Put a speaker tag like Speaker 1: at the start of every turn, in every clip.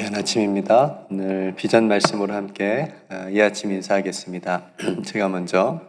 Speaker 1: 귀한 아침입니다. 오늘 비전 말씀으로 함께 이 아침 인사하겠습니다. 제가 먼저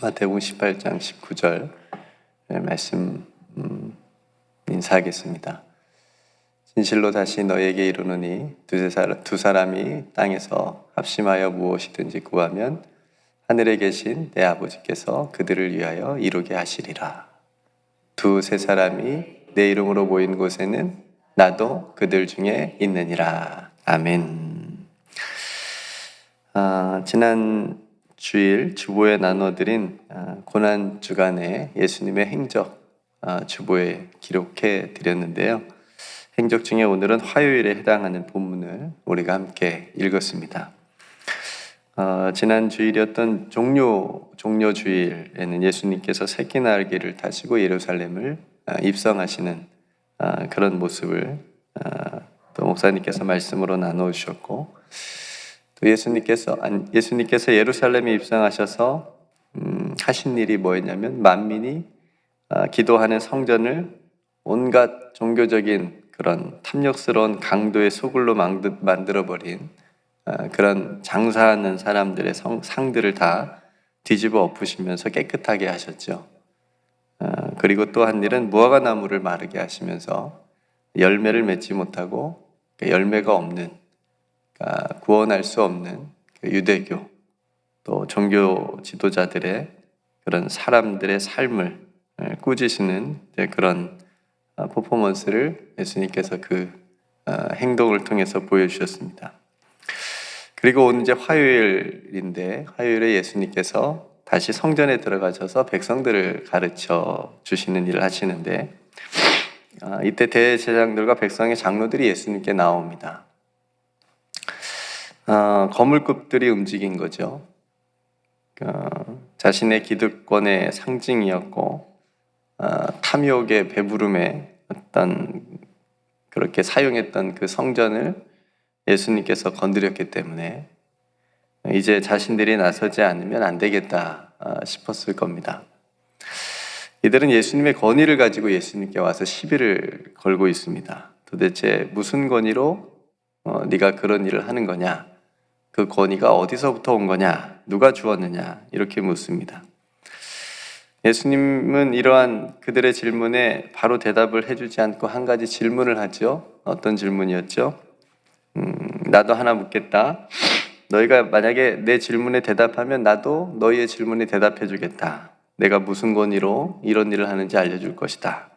Speaker 1: 마태복음 18장 19절 말씀 인사하겠습니다. 진실로 다시 너에게 이르노니 두 사람이 땅에서 합심하여 무엇이든지 구하면 하늘에 계신 내 아버지께서 그들을 위하여 이루게 하시리라. 두세 사람이 내 이름으로 모인 곳에는 나도 그들 중에 있느니라. 아멘. 지난 주일 주보에 나눠드린 고난 주간의 예수님의 행적 주보에 기록해 드렸는데요. 행적 중에 오늘은 화요일에 해당하는 본문을 우리가 함께 읽었습니다. 지난 주일이었던 종려 주일에는 예수님께서 새끼 날개를 타시고 예루살렘을 입성하시는 그런 모습을 또 목사님께서 말씀으로 나누셨고, 또 예수님께서 예루살렘에 입성하셔서 하신 일이 뭐였냐면 만민이 기도하는 성전을 온갖 종교적인 그런 탐욕스러운 강도의 소굴로 만들어버린 그런 장사하는 사람들의 상들을 다 뒤집어 엎으시면서 깨끗하게 하셨죠. 그리고 또 한 일은 무화과 나무를 마르게 하시면서 열매를 맺지 못하고 열매가 없는, 구원할 수 없는 유대교 또 종교 지도자들의 그런 사람들의 삶을 꾸짖으시는 그런 퍼포먼스를 예수님께서 그 행동을 통해서 보여주셨습니다. 그리고 오늘 이제 화요일인데, 화요일에 예수님께서 다시 성전에 들어가셔서 백성들을 가르쳐 주시는 일을 하시는데, 이때 대제사장들과 백성의 장로들이 예수님께 나옵니다. 거물급들이 움직인 거죠. 자신의 기득권의 상징이었고 탐욕의 배부름에 어떤 그렇게 사용했던 그 성전을 예수님께서 건드렸기 때문에 이제 자신들이 나서지 않으면 안 되겠다 싶었을 겁니다. 이들은 예수님의 권위를 가지고 예수님께 와서 시비를 걸고 있습니다. 도대체 무슨 권위로 네가 그런 일을 하는 거냐? 그 권위가 어디서부터 온 거냐? 누가 주었느냐? 이렇게 묻습니다. 예수님은 이러한 그들의 질문에 바로 대답을 해주지 않고 한 가지 질문을 하죠. 어떤 질문이었죠? 나도 하나 묻겠다. 너희가 만약에 내 질문에 대답하면 나도 너희의 질문에 대답해 주겠다. 내가 무슨 권위로 이런 일을 하는지 알려줄 것이다.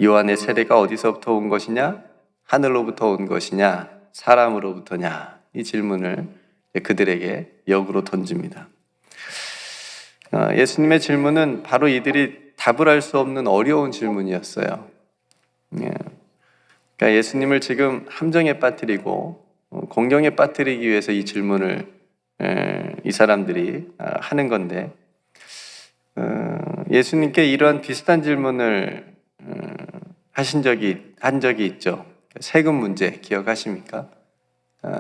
Speaker 1: 요한의 세례가 어디서부터 온 것이냐? 하늘로부터 온 것이냐? 사람으로부터냐? 이 질문을 그들에게 역으로 던집니다. 예수님의 질문은 바로 이들이 답을 할 수 없는 어려운 질문이었어요. 그러니까 예수님을 지금 함정에 빠뜨리고 공경에 빠뜨리기 위해서 이 질문을 이 사람들이 하는 건데, 예수님께 이러한 비슷한 질문을 한 적이 있죠. 세금 문제 기억하십니까?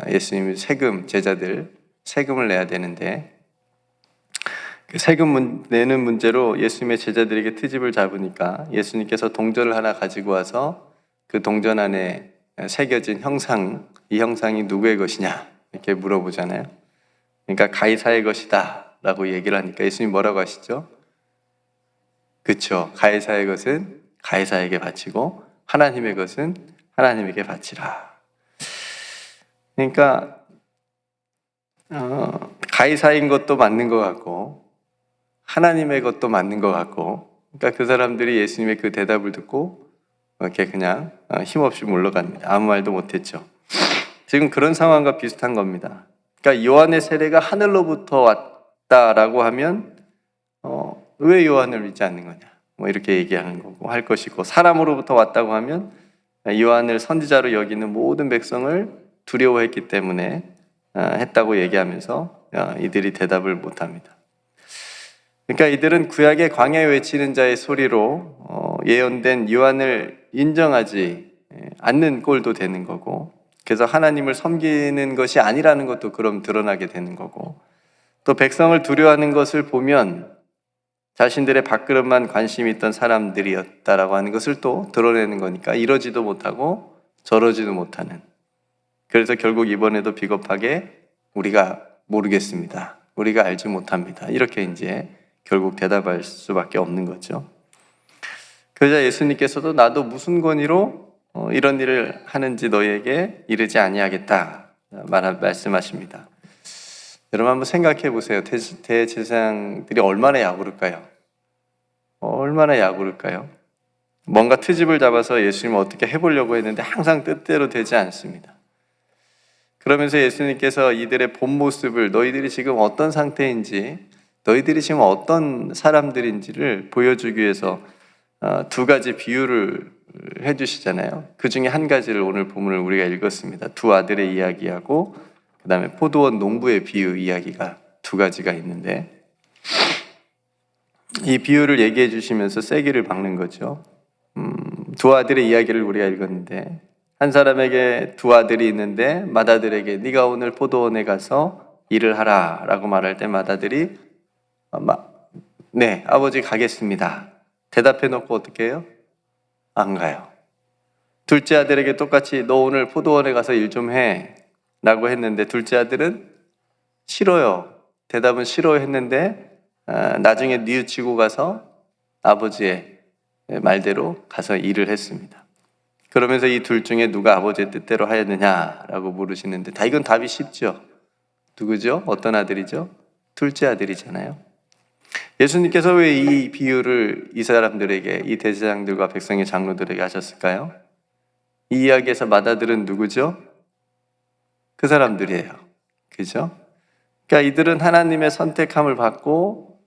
Speaker 1: 예수님이 제자들 세금을 내야 되는데, 그 세금 내는 문제로 예수님의 제자들에게 트집을 잡으니까 예수님께서 동전을 하나 가지고 와서 그 동전 안에 새겨진 형상, 이 형상이 누구의 것이냐 이렇게 물어보잖아요. 그러니까 가이사의 것이다 라고 얘기를 하니까 예수님 뭐라고 하시죠? 그렇죠. 가이사의 것은 가이사에게 바치고 하나님의 것은 하나님에게 바치라. 그러니까 가이사인 것도 맞는 것 같고 하나님의 것도 맞는 것 같고, 그러니까 그 사람들이 예수님의 그 대답을 듣고 이렇게 그냥 힘없이 물러갑니다. 아무 말도 못했죠. 지금 그런 상황과 비슷한 겁니다. 그러니까 요한의 세례가 하늘로부터 왔다라고 하면 왜 요한을 믿지 않는 거냐? 뭐 이렇게 얘기하는 거고 할 것이고, 사람으로부터 왔다고 하면 요한을 선지자로 여기는 모든 백성을 두려워했기 때문에 했다고 얘기하면서 이들이 대답을 못합니다. 그러니까 이들은 구약의 광야에 외치는 자의 소리로 예언된 요한을 인정하지 않는 꼴도 되는 거고, 그래서 하나님을 섬기는 것이 아니라는 것도 그럼 드러나게 되는 거고, 또 백성을 두려워하는 것을 보면 자신들의 밥그릇만 관심이 있던 사람들이었다라고 하는 것을 또 드러내는 거니까 이러지도 못하고 저러지도 못하는. 그래서 결국 이번에도 비겁하게 우리가 모르겠습니다. 우리가 알지 못합니다. 이렇게 이제 결국 대답할 수밖에 없는 거죠. 그러자 예수님께서도 나도 무슨 권위로 이런 일을 하는지 너희에게 이르지 아니하겠다 말씀하십니다. 여러분 한번 생각해 보세요. 대제사장들이 얼마나 야구를까요? 얼마나 야구를까요? 뭔가 트집을 잡아서 예수님을 어떻게 해보려고 했는데 항상 뜻대로 되지 않습니다. 그러면서 예수님께서 이들의 본 모습을, 너희들이 지금 어떤 상태인지, 너희들이 지금 어떤 사람들인지를 보여주기 위해서 두 가지 비유를 해주시잖아요. 그 중에 한 가지를 오늘 본문을 우리가 읽었습니다. 두 아들의 이야기하고 그 다음에 포도원 농부의 비유 이야기가 두 가지가 있는데, 이 비유를 얘기해 주시면서 세기를 박는 거죠. 두 아들의 이야기를 우리가 읽었는데, 한 사람에게 두 아들이 있는데 맏아들에게 네가 오늘 포도원에 가서 일을 하라 라고 말할 때 맏아들이 네 아버지 가겠습니다 대답해 놓고 어떻게 해요? 안 가요. 둘째 아들에게 똑같이 너 오늘 포도원에 가서 일 좀 해 라고 했는데 둘째 아들은 싫어요. 대답은 싫어 했는데 나중에 뉘우치고 가서 아버지의 말대로 가서 일을 했습니다. 그러면서 이 둘 중에 누가 아버지의 뜻대로 하였느냐라고 물으시는데 이건 답이 쉽죠. 누구죠? 어떤 아들이죠? 둘째 아들이잖아요. 예수님께서 왜 이 비유를 이 사람들에게, 이 대제사장들과 백성의 장로들에게 하셨을까요? 이 이야기에서 맏아들은 누구죠? 그 사람들이에요. 그죠? 그러니까 이들은 하나님의 선택함을 받고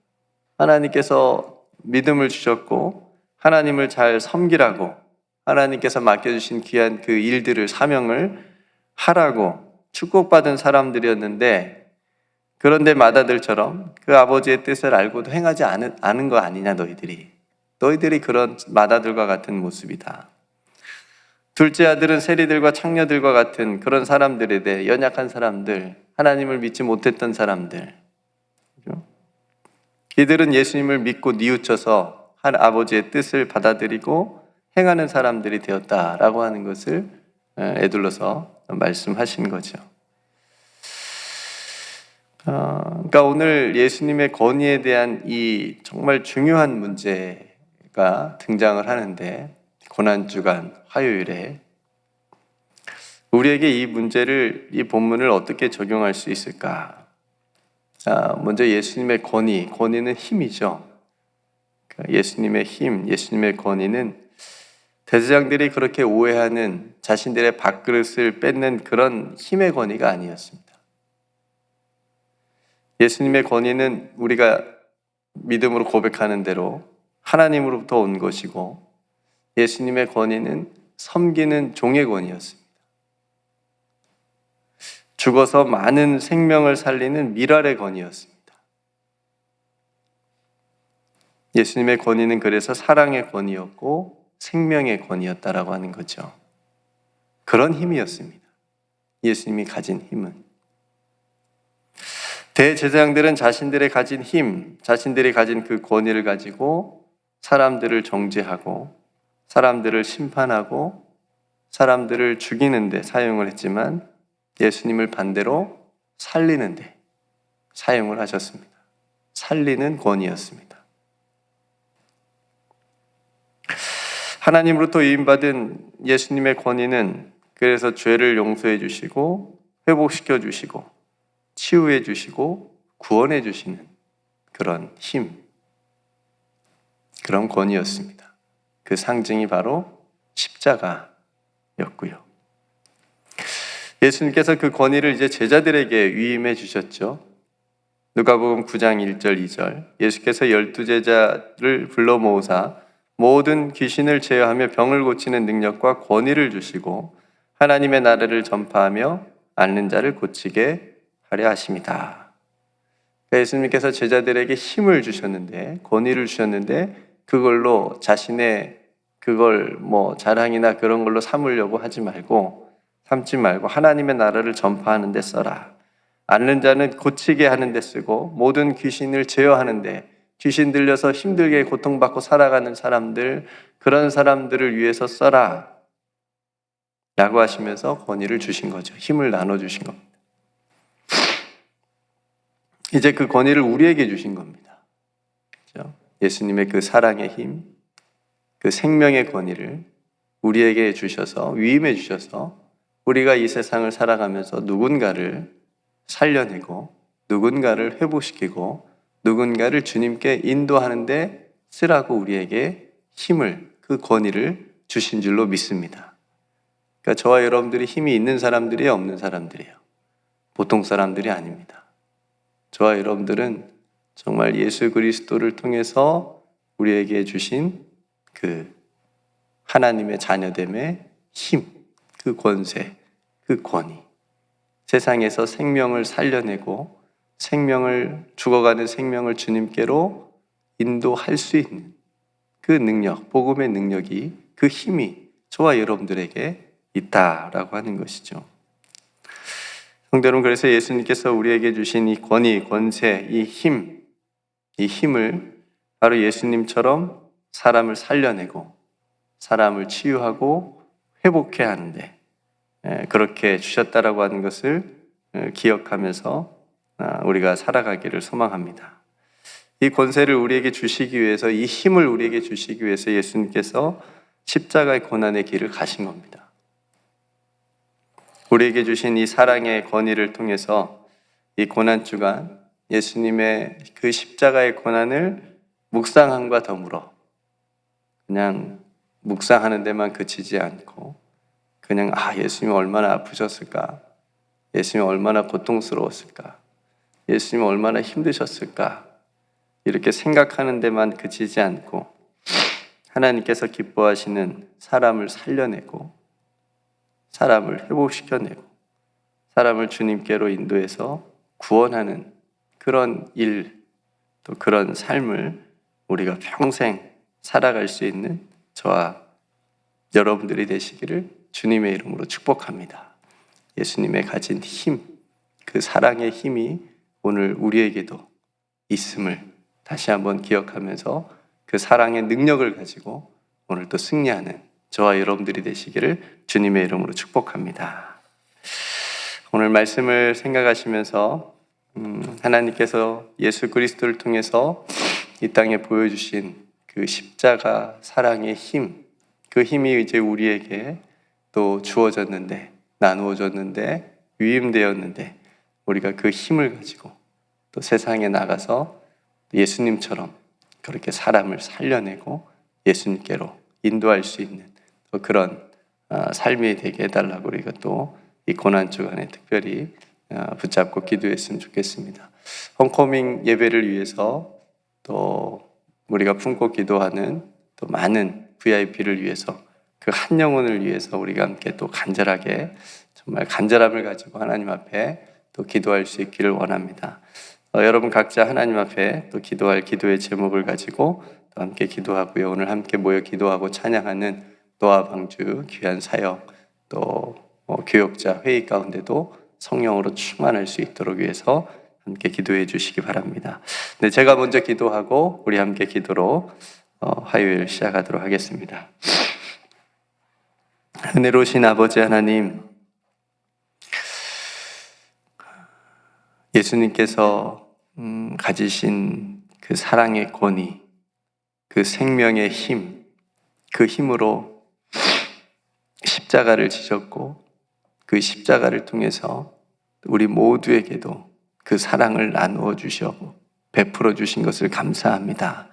Speaker 1: 하나님께서 믿음을 주셨고 하나님을 잘 섬기라고 하나님께서 맡겨주신 귀한 그 일들을, 사명을 하라고 축복받은 사람들이었는데, 그런데 맏아들처럼 그 아버지의 뜻을 알고도 행하지 않은 거 아니냐 너희들이 그런 맏아들과 같은 모습이다. 둘째 아들은 세리들과 창녀들과 같은 그런 사람들에 대해, 연약한 사람들, 하나님을 믿지 못했던 사람들, 이들은 예수님을 믿고 뉘우쳐서 한 아버지의 뜻을 받아들이고 행하는 사람들이 되었다라고 하는 것을 에둘러서 말씀하신 거죠. 그러니까 오늘 예수님의 권위에 대한 이 정말 중요한 문제가 등장을 하는데, 고난주간 화요일에 우리에게 이 문제를, 이 본문을 어떻게 적용할 수 있을까? 먼저 예수님의 권위는 힘이죠. 예수님의 힘, 예수님의 권위는 대제사장들이 그렇게 오해하는 자신들의 밥그릇을 뺏는 그런 힘의 권위가 아니었습니다. 예수님의 권위는 우리가 믿음으로 고백하는 대로 하나님으로부터 온 것이고, 예수님의 권위는 섬기는 종의 권위였습니다. 죽어서 많은 생명을 살리는 밀알의 권위였습니다. 예수님의 권위는 그래서 사랑의 권위였고 생명의 권위였다라고 하는 거죠. 그런 힘이었습니다. 예수님이 가진 힘은. 대제사장들은 자신들이 가진 힘, 자신들이 가진 그 권위를 가지고 사람들을 정죄하고 사람들을 심판하고 사람들을 죽이는 데 사용을 했지만, 예수님을 반대로 살리는 데 사용을 하셨습니다. 살리는 권위였습니다. 하나님으로부터 위임받은 예수님의 권위는 그래서 죄를 용서해 주시고 회복시켜 주시고 치유해 주시고 구원해 주시는 그런 힘, 그런 권위였습니다. 그 상징이 바로 십자가였고요. 예수님께서 그 권위를 이제 제자들에게 위임해 주셨죠. 누가복음 9장 1절 2절, 예수께서 12제자를 불러 모으사 모든 귀신을 제어하며 병을 고치는 능력과 권위를 주시고 하나님의 나라를 전파하며 앓는 자를 고치게 하려 하십니다. 예수님께서 제자들에게 힘을 주셨는데, 권위를 주셨는데, 그걸로 자신의 그걸 자랑이나 그런 걸로 삼으려고 삼지 말고 하나님의 나라를 전파하는 데 써라. 앓는 자는 고치게 하는 데 쓰고 모든 귀신을 제어하는 데, 귀신 들려서 힘들게 고통받고 살아가는 사람들, 그런 사람들을 위해서 써라. 라고 하시면서 권위를 주신 거죠. 힘을 나눠주신 겁니다. 이제 그 권위를 우리에게 주신 겁니다. 그렇죠? 예수님의 그 사랑의 힘, 그 생명의 권위를 우리에게 주셔서, 위임해 주셔서 우리가 이 세상을 살아가면서 누군가를 살려내고 누군가를 회복시키고 누군가를 주님께 인도하는데 쓰라고 우리에게 힘을, 그 권위를 주신 줄로 믿습니다. 그러니까 저와 여러분들이 힘이 있는 사람들이에요, 없는 사람들이에요? 보통 사람들이 아닙니다. 저와 여러분들은 정말 예수 그리스도를 통해서 우리에게 주신 그 하나님의 자녀됨의 힘, 그 권세, 그 권위, 세상에서 생명을 살려내고 죽어가는 생명을 주님께로 인도할 수 있는 그 능력, 복음의 능력이, 그 힘이 저와 여러분들에게 있다라고 하는 것이죠. 성도 여러분, 그래서 예수님께서 우리에게 주신 이 권위, 권세, 이 힘을 바로 예수님처럼 사람을 살려내고 사람을 치유하고 회복해야 하는데 그렇게 주셨다라고 하는 것을 기억하면서 우리가 살아가기를 소망합니다. 이 권세를 우리에게 주시기 위해서, 이 힘을 우리에게 주시기 위해서 예수님께서 십자가의 고난의 길을 가신 겁니다. 우리에게 주신 이 사랑의 권위를 통해서 이 고난주간 예수님의 그 십자가의 고난을 묵상함과 더불어 그냥 묵상하는 데만 그치지 않고 그냥 예수님이 얼마나 아프셨을까, 예수님이 얼마나 고통스러웠을까, 예수님이 얼마나 힘드셨을까, 이렇게 생각하는 데만 그치지 않고 하나님께서 기뻐하시는 사람을 살려내고 사람을 회복시켜내고 사람을 주님께로 인도해서 구원하는 그런 일, 또 그런 삶을 우리가 평생 살아갈 수 있는 저와 여러분들이 되시기를 주님의 이름으로 축복합니다. 예수님의 가진 힘, 그 사랑의 힘이 오늘 우리에게도 있음을 다시 한번 기억하면서 그 사랑의 능력을 가지고 오늘 또 승리하는 저와 여러분들이 되시기를 주님의 이름으로 축복합니다. 오늘 말씀을 생각하시면서 하나님께서 예수 그리스도를 통해서 이 땅에 보여주신 그 십자가 사랑의 힘, 그 힘이 이제 우리에게 또 주어졌는데, 나누어졌는데, 위임되었는데 우리가 그 힘을 가지고 또 세상에 나가서 예수님처럼 그렇게 사람을 살려내고 예수님께로 인도할 수 있는 그런 삶이 되게 해달라고 우리가 또 이 고난주간에 특별히 붙잡고 기도했으면 좋겠습니다. 홈커밍 예배를 위해서 또 우리가 품고 기도하는 또 많은 VIP를 위해서 그 한 영혼을 위해서 우리가 함께 또 간절하게 정말 간절함을 가지고 하나님 앞에 또 기도할 수 있기를 원합니다. 여러분 각자 하나님 앞에 또 기도할 기도의 제목을 가지고 또 함께 기도하고요. 오늘 함께 모여 기도하고 찬양하는 노아 방주 귀한 사역 또 교역자 회의 가운데도 성령으로 충만할 수 있도록 위해서 함께 기도해 주시기 바랍니다. 네, 제가 먼저 기도하고 우리 함께 기도로 화요일 시작하도록 하겠습니다. 은혜로우신 아버지 하나님, 예수님께서 가지신 그 사랑의 권위, 그 생명의 힘, 그 힘으로 십자가를 지셨고 그 십자가를 통해서 우리 모두에게도 그 사랑을 나누어 주시고 베풀어 주신 것을 감사합니다.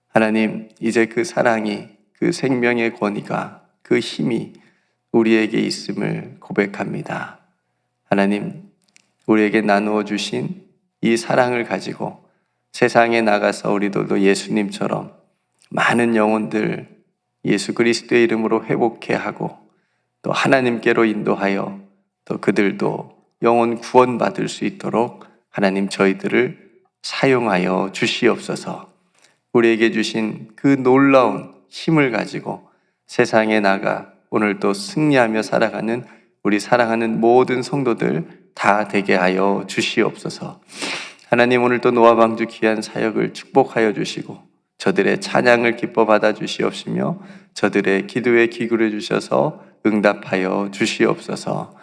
Speaker 1: 하나님, 이제 그 사랑이, 그 생명의 권위가, 그 힘이 우리에게 있음을 고백합니다. 하나님, 우리에게 나누어 주신 이 사랑을 가지고 세상에 나가서 우리들도 예수님처럼 많은 영혼들 예수 그리스도의 이름으로 회복해 하고 또 하나님께로 인도하여 또 그들도 영혼 구원받을 수 있도록 하나님 저희들을 사용하여 주시옵소서. 우리에게 주신 그 놀라운 힘을 가지고 세상에 나가 오늘도 승리하며 살아가는 우리 사랑하는 모든 성도들 다 되게 하여 주시옵소서. 하나님, 오늘도 노아방주 귀한 사역을 축복하여 주시고 저들의 찬양을 기뻐 받아 주시옵시며 저들의 기도에 기울여 주셔서 응답하여 주시옵소서.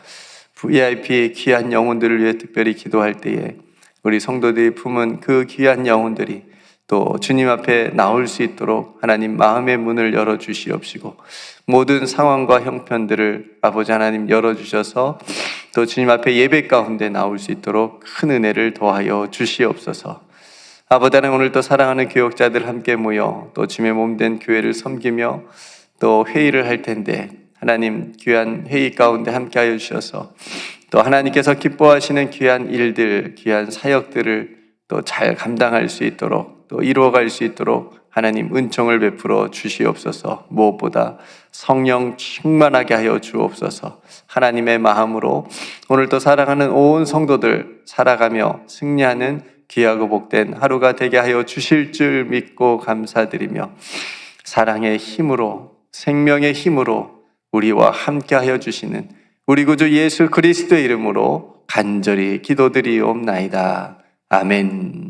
Speaker 1: VIP의 귀한 영혼들을 위해 특별히 기도할 때에 우리 성도들이 품은 그 귀한 영혼들이 또 주님 앞에 나올 수 있도록 하나님 마음의 문을 열어주시옵시고, 모든 상황과 형편들을 아버지 하나님 열어주셔서 또 주님 앞에 예배 가운데 나올 수 있도록 큰 은혜를 더하여 주시옵소서. 아버지 하나님, 오늘 또 사랑하는 교역자들 함께 모여 또 주님의 몸된 교회를 섬기며 또 회의를 할 텐데, 하나님 귀한 회의 가운데 함께하여 주셔서 또 하나님께서 기뻐하시는 귀한 일들, 귀한 사역들을 또 잘 감당할 수 있도록, 또 이루어갈 수 있도록 하나님 은총을 베풀어 주시옵소서. 무엇보다 성령 충만하게 하여 주옵소서. 하나님의 마음으로 오늘 또 사랑하는 온 성도들 살아가며 승리하는 귀하고 복된 하루가 되게 하여 주실 줄 믿고 감사드리며, 사랑의 힘으로, 생명의 힘으로 우리와 함께 하여 주시는 우리 구주 예수 그리스도의 이름으로 간절히 기도드리옵나이다. 아멘.